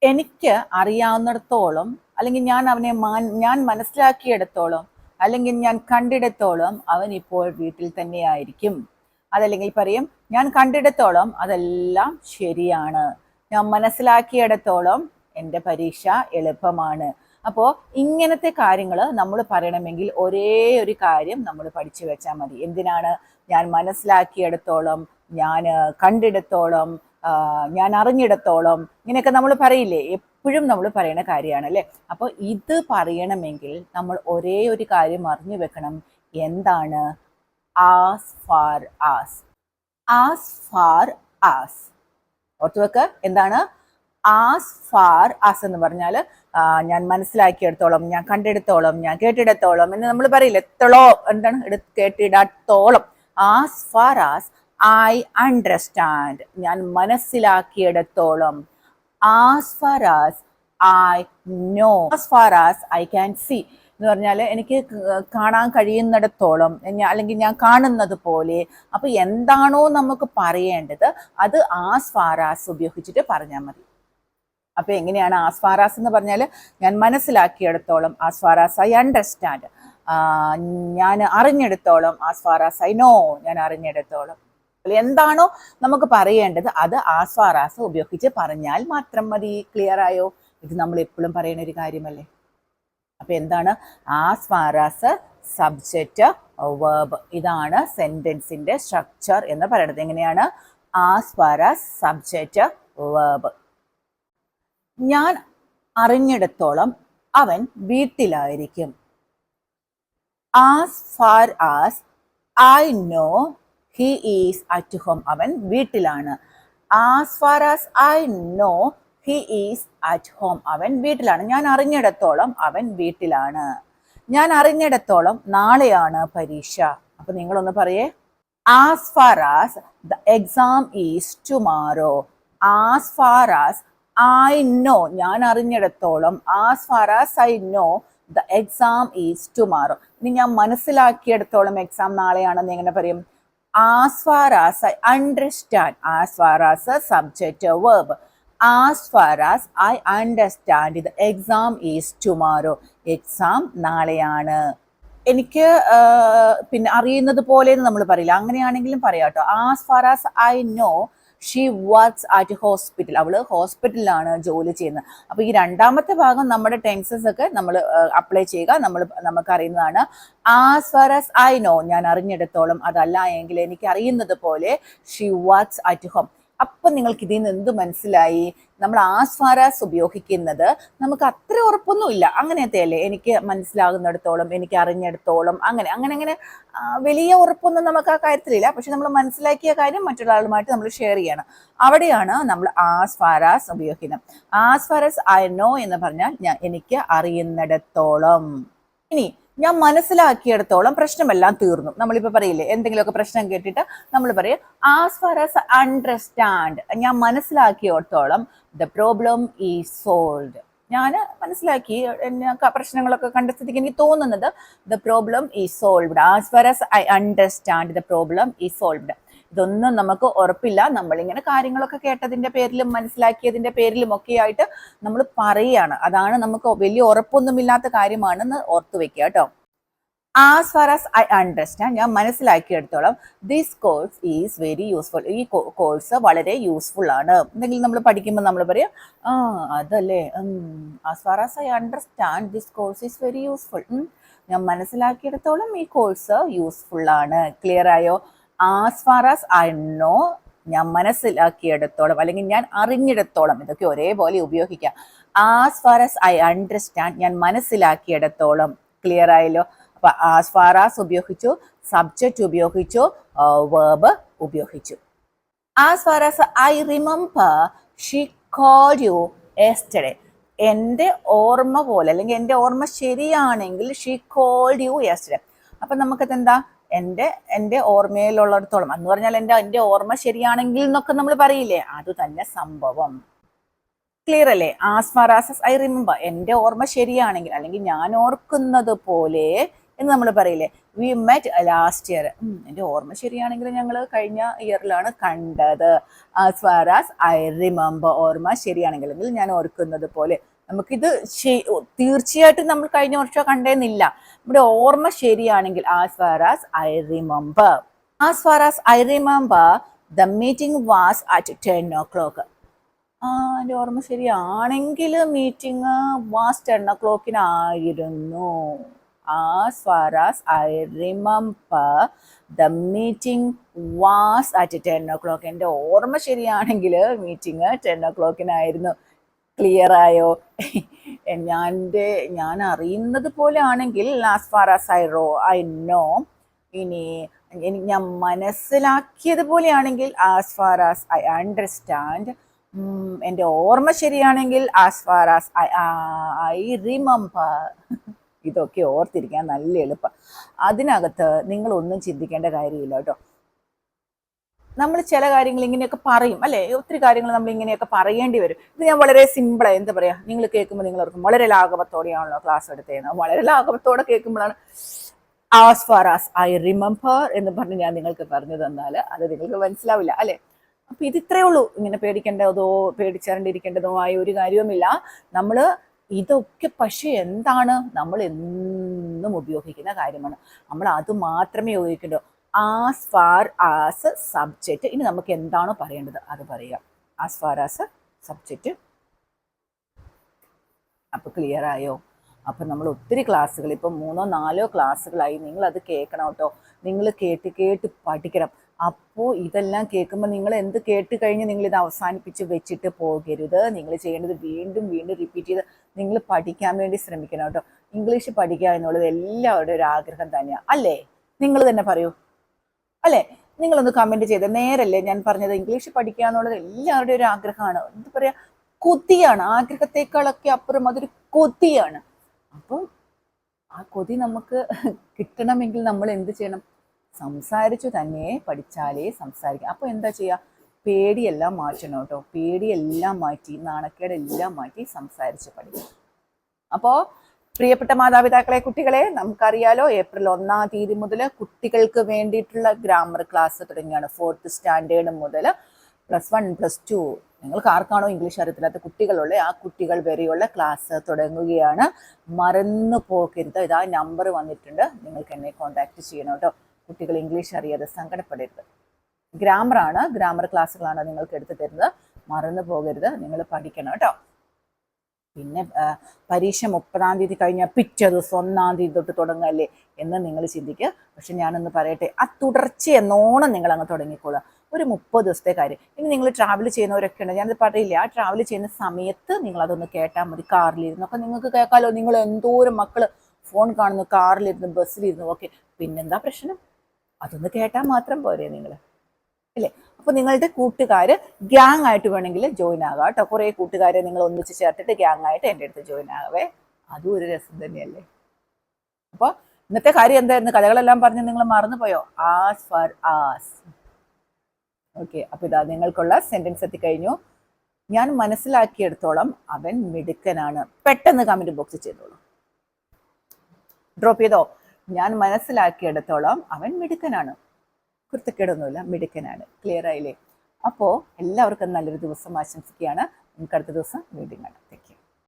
എനിക്ക് അറിയാവുന്നിടത്തോളം, അല്ലെങ്കിൽ ഞാൻ അവനെ ഞാൻ മനസ്സിലാക്കിയിടത്തോളം, അല്ലെങ്കിൽ ഞാൻ കണ്ടിടത്തോളം അവൻ ഇപ്പോൾ വീട്ടിൽ തന്നെയായിരിക്കും. അതല്ലെങ്കിൽ പറയും, ഞാൻ കണ്ടിടത്തോളം അതെല്ലാം ശരിയാണ്, ഞാൻ മനസ്സിലാക്കിയിടത്തോളം എൻ്റെ പരീക്ഷ എളുപ്പമാണ്. അപ്പോൾ ഇങ്ങനത്തെ കാര്യങ്ങൾ നമ്മൾ പറയണമെങ്കിൽ ഒരേ ഒരു കാര്യം നമ്മൾ പഠിച്ചു വെച്ചാൽ മതി. എന്തിനാണ്? ഞാൻ മനസ്സിലാക്കിയിടത്തോളം, ഞാൻ കണ്ടിടത്തോളം, ഞാൻ അറിഞ്ഞിടത്തോളം, ഇങ്ങനെയൊക്കെ നമ്മൾ പറയില്ലേ, എപ്പോഴും നമ്മൾ പറയുന്ന കാര്യമാണ് അല്ലേ. അപ്പോൾ ഇത് പറയണമെങ്കിൽ നമ്മൾ ഒരേ ഒരു കാര്യം അറിഞ്ഞു വെക്കണം. എന്താണ്? As far as. As far as ഓർത്തു വെക്ക്. എന്താണ് ആസ് ഫാർ ആസ് എന്ന് പറഞ്ഞാൽ ഞാൻ മനസ്സിലാക്കിയെടുത്തോളം, ഞാൻ കണ്ടെടുത്തോളം, ഞാൻ കേട്ടിടത്തോളം എന്ന് നമ്മൾ പറയില്ല. എത്തോളോ എന്താണ് കേട്ടിടത്തോളം. As far as I understand, ഞാൻ മനസ്സിലാക്കിയിടത്തോളം. As far as I know, as far as I can see എന്ന് പറഞ്ഞാൽ എനിക്ക് കാണാൻ കഴിയുന്നിടത്തോളം, അല്ലെങ്കിൽ ഞാൻ കാണുന്നത് പോലെ. അപ്പൊ എന്താണോ നമുക്ക് പറയേണ്ടത് അത് ആസ് ഫാർ ആസ് ഉപയോഗിച്ചിട്ട് പറഞ്ഞാൽ മതി. അപ്പൊ എങ്ങനെയാണ് ആസ് ഫാർ ആസ് എന്ന് പറഞ്ഞാൽ? ഞാൻ മനസ്സിലാക്കിയെടുത്തോളം, as far as I understand. ഞാൻ അറിഞ്ഞെടുത്തോളം, as far as I know, ഞാൻ അറിഞ്ഞെടുത്തോളം. എന്താണോ നമുക്ക് പറയേണ്ടത് അത് ആസ് ഫാർ ആസ് ഉപയോഗിച്ച് പറഞ്ഞാൽ മാത്രം മതി. ക്ലിയർ ആയോ? ഇത് നമ്മൾ എപ്പോഴും പറയുന്ന ഒരു കാര്യമല്ലേ. അപ്പൊ എന്താണ്? As far as subject verb. ഇതാണ് സെന്റൻസിന്റെ സ്ട്രക്ചർ എന്ന് പറയുന്നത്. എങ്ങനെയാണ്? As far as subject verb. ഞാൻ അറിഞ്ഞിടത്തോളം അവൻ വീട്ടിലായിരിക്കും. As far as I know he is at home, അവൻ വീട്ടിലാണ്. As far as I know he is at home, അവൻ വീട്ടിലാണ്. ഞാൻ അറിഞ്ഞിടത്തോളം അവൻ വീട്ടിലാണ്. ഞാൻ അറിഞ്ഞിടത്തോളം നാളെയാണ് പരീക്ഷ. അപ്പൊ നിങ്ങളൊന്ന് പറയേ. As far as the exam is tomorrow. As far as I know, ഞാൻ അറിഞ്ഞിടത്തോളം. As far as I know the exam is tomorrow. ഇനി ഞാൻ മനസ്സിലാക്കിയിടത്തോളം എക്സാം നാളെയാണെന്ന് എങ്ങനെ പറയും? As far as I understand. As far as subject verb. As far as I understand the exam is tomorrow. Exam നാളെയാണ്. എനിക്ക് പിന്നെ അറിയുന്നത് പോലെ നമ്മൾ പറയില്ല, അങ്ങനെയാണെങ്കിലും പറയാട്ടോ. As far as I know she works at hospital, അവള് ഹോസ്പിറ്റലിലാണ് ജോലി ചെയ്യുന്നത്. അപ്പൊ ഈ രണ്ടാമത്തെ ഭാഗം നമ്മുടെ ടെൻസസ് ഒക്കെ നമ്മൾ അപ്ലൈ ചെയ്യുക. നമുക്ക് അറിയുന്നതാണ്. As far as I know, ഞാൻ അറിഞ്ഞിടത്തോളം. അതല്ല എങ്കിൽ എനിക്ക് അറിയുന്നത് പോലെ ഷീ വർക്ക്സ് അറ്റ് ഹോം. അപ്പൊ നിങ്ങൾക്ക് ഇതിൽ നിന്ന് എന്ത് മനസ്സിലായി? നമ്മൾ ആസ് ഫാർ ആസ് ഉപയോഗിക്കുന്നത് നമുക്ക് അത്ര ഉറപ്പൊന്നുമില്ല, അങ്ങനത്തെ അല്ലേ. എനിക്ക് മനസ്സിലാകുന്നിടത്തോളം, എനിക്ക് അറിഞ്ഞിടത്തോളം, അങ്ങനെ വലിയ ഉറപ്പൊന്നും നമുക്ക് ആ കാര്യത്തിലില്ല. പക്ഷെ നമ്മൾ മനസ്സിലാക്കിയ കാര്യം മറ്റുള്ള ആളുമായിട്ട് നമ്മൾ ഷെയർ ചെയ്യണം. അവിടെയാണ് നമ്മൾ ആസ് ഫാർ ആസ് ഉപയോഗിക്കുന്നത്. As far as I no എന്ന് പറഞ്ഞാൽ എനിക്ക് അറിയുന്നിടത്തോളം. ഇനി ഞാൻ മനസ്സിലാക്കിയിടത്തോളം പ്രശ്നമെല്ലാം തീർന്നു. നമ്മളിപ്പോൾ പറയില്ലേ, എന്തെങ്കിലുമൊക്കെ പ്രശ്നം കേട്ടിട്ട് നമ്മൾ പറയും ആസ് ഫാർ ആസ് അണ്ടർസ്റ്റാൻഡ്, ഞാൻ മനസ്സിലാക്കിയിടത്തോളം ദ പ്രോബ്ലം ഈസ് സോൾവ്ഡ്. ഞാൻ മനസ്സിലാക്കി, പ്രശ്നങ്ങളൊക്കെ കണ്ട സ്ഥിതിക്ക് എനിക്ക് തോന്നുന്നത് the problem is solved. As far as I understand the problem is solved. ഇതൊന്നും നമുക്ക് ഉറപ്പില്ല. നമ്മളിങ്ങനെ കാര്യങ്ങളൊക്കെ കേട്ടതിന്റെ പേരിലും മനസ്സിലാക്കിയതിന്റെ പേരിലും ഒക്കെ ആയിട്ട് നമ്മൾ പറയുകയാണ്. അതാണ് നമുക്ക് വലിയ ഉറപ്പൊന്നുമില്ലാത്ത കാര്യമാണെന്ന് ഓർത്തു വെക്കുക കേട്ടോ. As far as I understand, ഞാൻ മനസ്സിലാക്കിയെടുത്തോളം this course is very useful, ഈ കോഴ്സ് വളരെ യൂസ്ഫുൾ ആണ്. എന്തെങ്കിലും നമ്മൾ പഠിക്കുമ്പോൾ നമ്മൾ പറയും അതല്ലേ, as far as I understand this course is very useful, ഞാൻ മനസ്സിലാക്കിയെടുത്തോളം ഈ കോഴ്സ് യൂസ്ഫുൾ ആണ്. ക്ലിയർ ആയോ? As far as I know, ഞാൻ മനസ്സിലാക്കിയെടുത്തോളം അല്ലെങ്കിൽ ഞാൻ അറിഞ്ഞിടത്തോളം, ഇതൊക്കെ ഒരേപോലെ ഉപയോഗിക്കാം. As far as I understand, ഞാൻ മനസ്സിലാക്കിയെടുത്തോളം. ക്ലിയർ ആയല്ലോ? അപ്പൊ ആസ് ഫാർ ആസ് ഉപയോഗിച്ചു, സബ്ജക്റ്റ് ഉപയോഗിച്ചു, വെർബ് ഉപയോഗിച്ചു. As far as I remember she called you yesterday, എൻ്റെ ഓർമ്മ പോലെ അല്ലെങ്കിൽ എൻ്റെ ഓർമ്മ ശരിയാണെങ്കിൽ ഷീ കോൾഡ് യു യെസ്റ്റർഡേ. അപ്പൊ നമുക്കതെന്താ? എൻ്റെ ഓർമ്മയിലുള്ളിടത്തോളം എന്ന് പറഞ്ഞാൽ എൻ്റെ ഓർമ്മ ശരിയാണെങ്കിൽ എന്നൊക്കെ നമ്മൾ പറയില്ലേ, അത് തന്നെ സംഭവം. ക്ലിയർ അല്ലേ? As far as I remember, എൻ്റെ ഓർമ്മ ശരിയാണെങ്കിൽ അല്ലെങ്കിൽ ഞാൻ ഓർക്കുന്നത് പോലെ എന്ന് നമ്മൾ പറയില്ലേ, വി മെറ്റ് ലാസ്റ്റ് ഇയർ. എൻ്റെ ഓർമ്മ ശരിയാണെങ്കിൽ ഞങ്ങൾ കഴിഞ്ഞ ഇയറിലാണ് കണ്ടത്. As far as I remember, ഓർമ്മ ശരിയാണെങ്കിൽ, അല്ലെങ്കിൽ ഞാൻ ഓർക്കുന്നത് പോലെ. നമുക്കിത് തീർച്ചയായിട്ടും നമ്മൾ കഴിഞ്ഞ വർഷം കണ്ടേന്നില്ല. നമ്മുടെ ഓർമ്മ ശരിയാണെങ്കിൽ as far as I remember. As far as I remember the meeting was at 10 o'clock. എൻ്റെ ഓർമ്മ ശരിയാണെങ്കിൽ meeting was 10 o'clock As far as I remember, the meeting was at 10 o'clock. എൻ്റെ ഓർമ്മ ശരിയാണെങ്കിൽ മീറ്റിംഗ് 10 o'clock ക്ലിയർ ആയോ? ഞാൻ അറിയുന്നത് പോലെ ആണെങ്കിൽ as far as I know. ഇനി ഞാൻ മനസ്സിലാക്കിയത് പോലെയാണെങ്കിൽ as far as I understand. എൻ്റെ ഓർമ്മ ശരിയാണെങ്കിൽ as far as I remember. ഇതൊക്കെ ഓർത്തിരിക്കാൻ നല്ല എളുപ്പം. അതിനകത്ത് നിങ്ങളൊന്നും ചിന്തിക്കേണ്ട കാര്യമില്ല കേട്ടോ. നമ്മൾ ചില കാര്യങ്ങൾ ഇങ്ങനെയൊക്കെ പറയും അല്ലേ, ഒത്തിരി കാര്യങ്ങൾ നമ്മൾ ഇങ്ങനെയൊക്കെ പറയേണ്ടി വരും. ഇത് ഞാൻ വളരെ സിമ്പിളായി എന്താ പറയുക, നിങ്ങൾ കേൾക്കുമ്പോൾ നിങ്ങൾ ഓർക്കും വളരെ ലാഘവത്തോടെയാണല്ലോ ക്ലാസ് എടുത്തതെന്ന്. വളരെ ലാഘവത്തോടെ കേൾക്കുമ്പോഴാണ് as far as I remember എന്ന് പറഞ്ഞ് ഞാൻ നിങ്ങൾക്ക് പറഞ്ഞു തന്നാൽ അത് നിങ്ങൾക്ക് മനസ്സിലാവില്ല അല്ലേ. അപ്പം ഇത് ഇത്രയേ ഉള്ളൂ. ഇങ്ങനെ പേടിക്കേണ്ടതോ പേടിച്ചറിണ്ടിരിക്കേണ്ടതോ ആയ ഒരു കാര്യവുമില്ല. നമ്മൾ ഇതൊക്കെ പക്ഷേ എന്താണ്, നമ്മൾ എന്നും ഉപയോഗിക്കുന്ന കാര്യമാണ്. നമ്മൾ അത് മാത്രമേ ഉപയോഗിക്കണ്ടോ. As far as subject. ഇനി നമുക്ക് എന്താണോ പറയേണ്ടത് അത് പറയുക. As far as subject. അപ്പോൾ ക്ലിയർ ആയോ? അപ്പം നമ്മൾ ഒത്തിരി ക്ലാസ്സുകൾ, ഇപ്പം 3-4 ക്ലാസ്സുകളായി. നിങ്ങളത് കേൾക്കണം കേട്ടോ. നിങ്ങൾ കേട്ട് പഠിക്കണം. അപ്പോൾ ഇതെല്ലാം കേൾക്കുമ്പോൾ നിങ്ങൾ എന്ത് കേട്ട് കഴിഞ്ഞ് നിങ്ങളിത് അവസാനിപ്പിച്ച് വെച്ചിട്ട് പോകരുത്. നിങ്ങൾ ചെയ്യേണ്ടത് വീണ്ടും റിപ്പീറ്റ് ചെയ്ത് നിങ്ങൾ പഠിക്കാൻ വേണ്ടി ശ്രമിക്കണം കേട്ടോ. ഇംഗ്ലീഷ് പഠിക്കുക എന്നുള്ളത് എല്ലാവരുടെയും ഒരു ആഗ്രഹം തന്നെയാണ് അല്ലേ? നിങ്ങൾ തന്നെ പറയൂ അല്ലേ? നിങ്ങളൊന്ന് കമൻറ്റ് ചെയ്ത്. നേരല്ലേ ഞാൻ പറഞ്ഞത്? ഇംഗ്ലീഷ് പഠിക്കുക എന്നുള്ളത് എല്ലാവരുടെയും ഒരു ആഗ്രഹമാണ്. എന്താ പറയുക, കൊതിയാണ്. ആഗ്രഹത്തെക്കാളൊക്കെ അപ്പുറം അതൊരു കൊതിയാണ്. അപ്പം ആ കൊതി നമുക്ക് കിട്ടണമെങ്കിൽ നമ്മൾ എന്ത് ചെയ്യണം? സംസാരിച്ചു തന്നെ പഠിച്ചാലേ സംസാരിക്കാം. അപ്പോൾ എന്താ ചെയ്യുക? പേടിയെല്ലാം മാറ്റണം കേട്ടോ. പേടിയെല്ലാം മാറ്റി, നാണക്കേടെല്ലാം മാറ്റി സംസാരിച്ച് പഠിക്കും. അപ്പോൾ പ്രിയപ്പെട്ട മാതാപിതാക്കളെ, കുട്ടികളെ, നമുക്കറിയാലോ ഏപ്രിൽ 1-ാം തീയതി മുതൽ കുട്ടികൾക്ക് വേണ്ടിയിട്ടുള്ള ഗ്രാമർ ക്ലാസ് തുടങ്ങിയാണ്. 4th സ്റ്റാൻഡേർഡ് മുതൽ +1 +2 നിങ്ങൾക്ക് ആർക്കാണോ ഇംഗ്ലീഷ് അറിയത്തില്ലാത്ത കുട്ടികളുള്ള ആ കുട്ടികൾ വരെയുള്ള ക്ലാസ് തുടങ്ങുകയാണ്. മറന്നു പോകരുത്. ഇതാ നമ്പർ വന്നിട്ടുണ്ട്, നിങ്ങൾക്ക് എന്നെ കോൺടാക്ട് ചെയ്യണം കേട്ടോ. കുട്ടികൾ ഇംഗ്ലീഷ് അറിയാതെ സങ്കടപ്പെടരുത്. ഗ്രാമറാണ്, ഗ്രാമർ ക്ലാസ്സുകളാണ് നിങ്ങൾക്ക് എടുത്തു തരുന്നത്. മറന്നു പോകരുത്, നിങ്ങൾ പഠിക്കണം കേട്ടോ. പിന്നെ പരീക്ഷ 30-ാം തീയതി കഴിഞ്ഞാൽ പിറ്റേ ദിവസം 1-ാം തീയതി തൊട്ട് തുടങ്ങല്ലേ എന്ന് നിങ്ങൾ ചിന്തിക്കുക. പക്ഷെ ഞാനൊന്ന് പറയട്ടെ, ആ തുടർച്ച എന്നോണം നിങ്ങൾ അങ്ങ് തുടങ്ങിക്കോളുക. ഒരു 30 ദിവസത്തെ കാര്യം. ഇനി നിങ്ങൾ ട്രാവൽ ചെയ്യുന്നവരൊക്കെ ഉണ്ട്, ഞാനത് പറയില്ല. ആ ട്രാവൽ ചെയ്യുന്ന സമയത്ത് നിങ്ങളതൊന്ന് കേട്ടാൽ മതി. കാറിലിരുന്നൊക്കെ നിങ്ങൾക്ക് കേൾക്കാമല്ലോ. നിങ്ങൾ എന്തോരം മക്കൾ ഫോൺ കാണുന്നു, കാറിലിരുന്ന് ബസ്സിലിരുന്നു. ഓക്കെ, പിന്നെന്താ പ്രശ്നം? അതൊന്ന് കേട്ടാൽ മാത്രം പോരെ നിങ്ങൾ അല്ലേ? അപ്പോൾ നിങ്ങളുടെ കൂട്ടുകാർ ഗ്യാങ് ആയിട്ട് വേണമെങ്കിൽ ജോയിൻ ആകാം കേട്ടോ. കുറേ കൂട്ടുകാരെ നിങ്ങൾ ഒന്നിച്ച് ചേർത്തിട്ട് ഗ്യാങ് ആയിട്ട് എൻ്റെ അടുത്ത് ജോയിൻ ആകവേ. അതും ഒരു രസം തന്നെയല്ലേ. അപ്പോൾ ഇന്നത്തെ കാര്യം എന്തായിരുന്നു? കഥകളെല്ലാം പറഞ്ഞ് നിങ്ങൾ മറന്നുപോയോ? As far as. ഓക്കെ, അപ്പോൾ ഇതാ നിങ്ങൾക്കുള്ള സെൻറ്റൻസ് എത്തിക്കഴിഞ്ഞു. ഞാൻ മനസ്സിലാക്കിയെടുത്തോളം അവൻ മിടുക്കനാണ്. പെട്ടെന്ന് കമൻറ്റ് ബോക്സിൽ ചെയ്തോളൂ. ഡ്രോപ്പ് ചെയ്തോ? ഞാൻ മനസ്സിലാക്കിയെടുത്തോളം അവൻ മിടുക്കനാണ്. കുരുത്തക്കേടൊന്നുമില്ല, മിടുക്കനാണ്. ക്ലിയർ ആയില്ലേ? അപ്പോൾ എല്ലാവർക്കും നല്ലൊരു ദിവസം ആശംസിക്കുകയാണ്. നമുക്ക് അടുത്ത ദിവസം വീണ്ടും കാണാം.